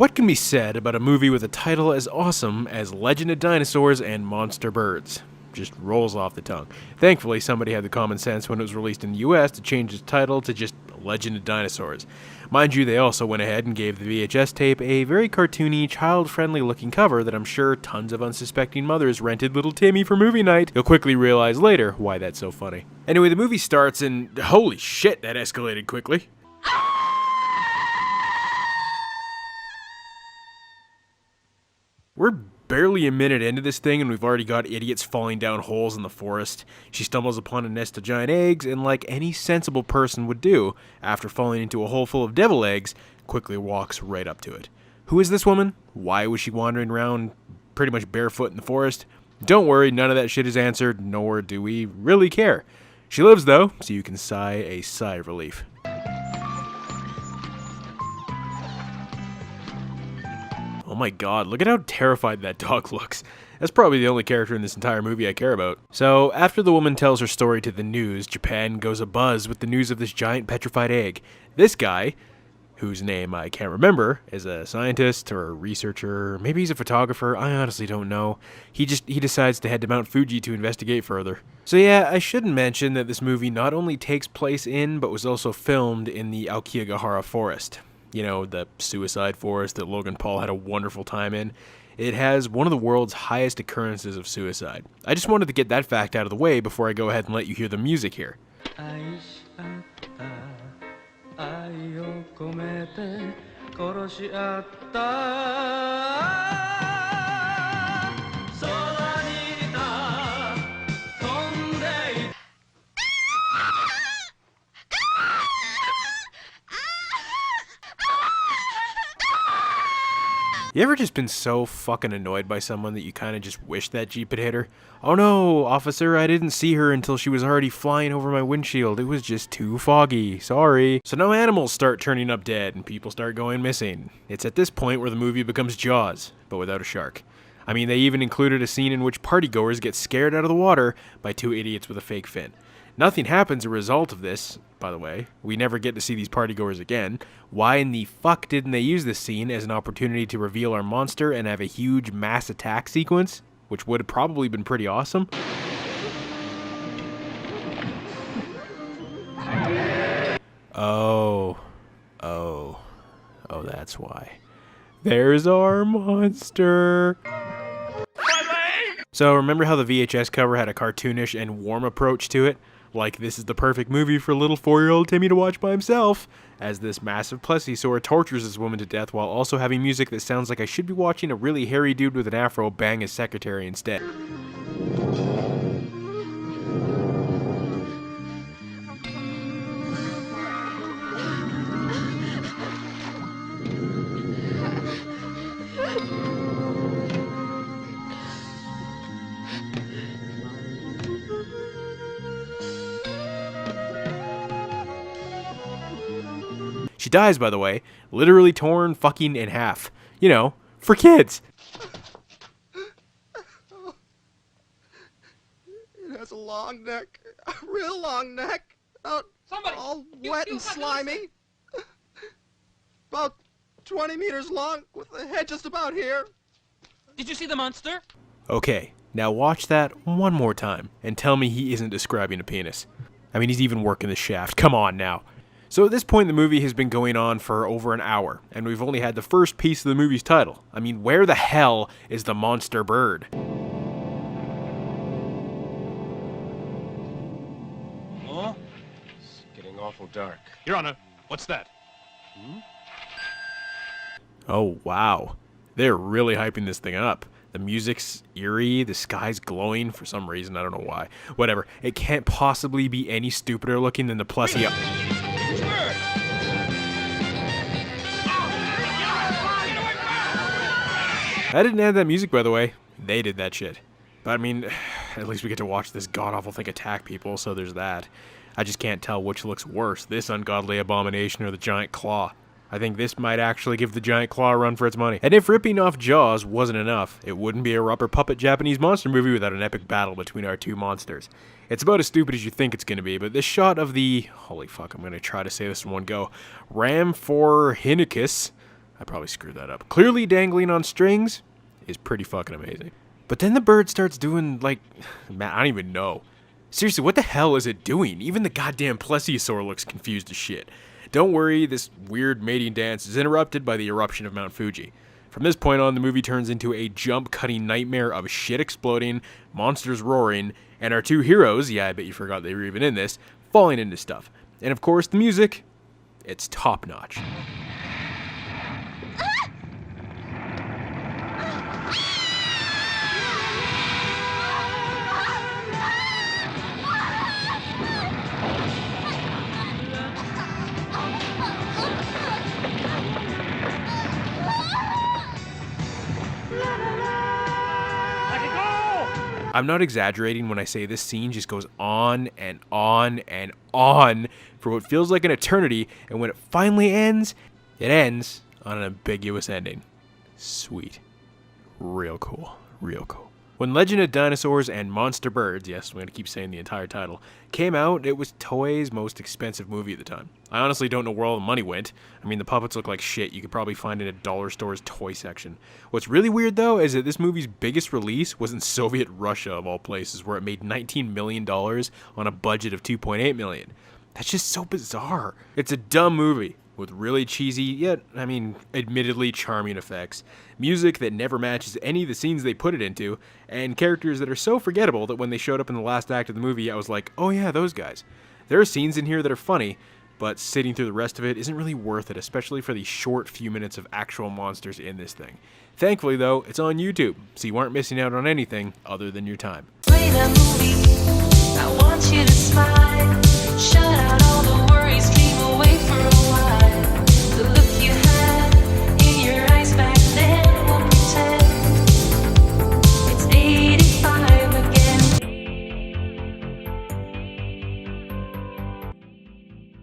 What can be said about a movie with a title as awesome as Legend of Dinosaurs and Monster Birds? Just rolls off the tongue. Thankfully, somebody had the common sense when it was released in the US to change its title to just Legend of Dinosaurs. Mind you, they also went ahead and gave the VHS tape a very cartoony, child-friendly looking cover that I'm sure tons of unsuspecting mothers rented little Timmy for movie night. You'll quickly realize later why that's so funny. Anyway, the movie starts and holy shit, that escalated quickly. We're barely a minute into this thing and we've already got idiots falling down holes in the forest. She stumbles upon a nest of giant eggs and, like any sensible person would do, after falling into a hole full of devil eggs, quickly walks right up to it. Who is this woman? Why was she wandering around pretty much barefoot in the forest? Don't worry, none of that shit is answered, nor do we really care. She lives though, so you can sigh a sigh of relief. Oh my god, look at how terrified that dog looks. That's probably the only character in this entire movie I care about. So, after the woman tells her story to the news, Japan goes abuzz with the news of this giant petrified egg. This guy, whose name I can't remember, is a scientist or a researcher, maybe he's a photographer, I honestly don't know. He decides to head to Mount Fuji to investigate further. So yeah, I should mention that this movie not only takes place in, but was also filmed in the Aokigahara forest. You know, the suicide forest that Logan Paul had a wonderful time in. It has one of the world's highest occurrences of suicide. I just wanted to get that fact out of the way before I go ahead and let you hear the music here. You ever just been so fucking annoyed by someone that you kind of just wish that Jeep had hit her? Oh no, officer, I didn't see her until she was already flying over my windshield. It was just too foggy. Sorry. So now animals start turning up dead and people start going missing. It's at this point where the movie becomes Jaws, but without a shark. I mean, they even included a scene in which partygoers get scared out of the water by two idiots with a fake fin. Nothing happens as a result of this, by the way. We never get to see these partygoers again. Why in the fuck didn't they use this scene as an opportunity to reveal our monster and have a huge mass attack sequence? Which would have probably been pretty awesome. Oh, that's why. There's our monster. So remember how the VHS cover had a cartoonish and warm approach to it? Like, this is the perfect movie for little 4-year-old Timmy to watch by himself, as this massive plesiosaur tortures this woman to death while also having music that sounds like I should be watching a really hairy dude with an afro bang his secretary instead. She dies, by the way, literally torn fucking in half. You know, for kids. It has a long neck, a real long neck, all wet and slimy. About 20 meters long, with the head just about here. Did you see the monster? Okay, now watch that one more time, and tell me he isn't describing a penis. I mean, he's even working the shaft. Come on now. So at this point, the movie has been going on for over an hour, and we've only had the first piece of the movie's title. I mean, where the hell is the monster bird? Huh? It's getting awful dark. Your Honor, what's that? Oh, wow. They're really hyping this thing up. The music's eerie, the sky's glowing for some reason, I don't know why. Whatever, it can't possibly be any stupider looking than the plesio. I didn't add that music, by the way. They did that shit. But I mean, at least we get to watch this god-awful thing attack people, so there's that. I just can't tell which looks worse, this ungodly abomination or the giant claw. I think this might actually give the giant claw a run for its money. And if ripping off Jaws wasn't enough, it wouldn't be a rubber puppet Japanese monster movie without an epic battle between our two monsters. It's about as stupid as you think it's going to be, but this shot of the, holy fuck, I'm going to try to say this in one go, Rhamphorhynchus, I probably screwed that up. Clearly dangling on strings is pretty fucking amazing. But then the bird starts doing, like, man, I don't even know. Seriously, what the hell is it doing? Even the goddamn plesiosaur looks confused as shit. Don't worry, this weird mating dance is interrupted by the eruption of Mount Fuji. From this point on, the movie turns into a jump-cutting nightmare of shit exploding, monsters roaring, and our two heroes, yeah, I bet you forgot they were even in this, falling into stuff. And of course, the music, it's top-notch. I'm not exaggerating when I say this scene just goes on and on and on for what feels like an eternity, and when it finally ends, it ends on an ambiguous ending. Sweet. Real cool. Real cool. When Legend of Dinosaurs and Monster Birds, yes, I'm going to keep saying the entire title, came out, it was Toei's most expensive movie at the time. I honestly don't know where all the money went. I mean, the puppets look like shit. You could probably find it in a dollar store's toy section. What's really weird, though, is that this movie's biggest release was in Soviet Russia, of all places, where it made $19 million on a budget of $2.8 million. That's just so bizarre. It's a dumb movie with really cheesy, yet, I mean, admittedly charming effects, music that never matches any of the scenes they put it into, and characters that are so forgettable that when they showed up in the last act of the movie, I was like, oh yeah, those guys. There are scenes in here that are funny, but sitting through the rest of it isn't really worth it, especially for the short few minutes of actual monsters in this thing. Thankfully, though, it's on YouTube, so you aren't missing out on anything other than your time. Play the movie. I want you to smile. Shut out all the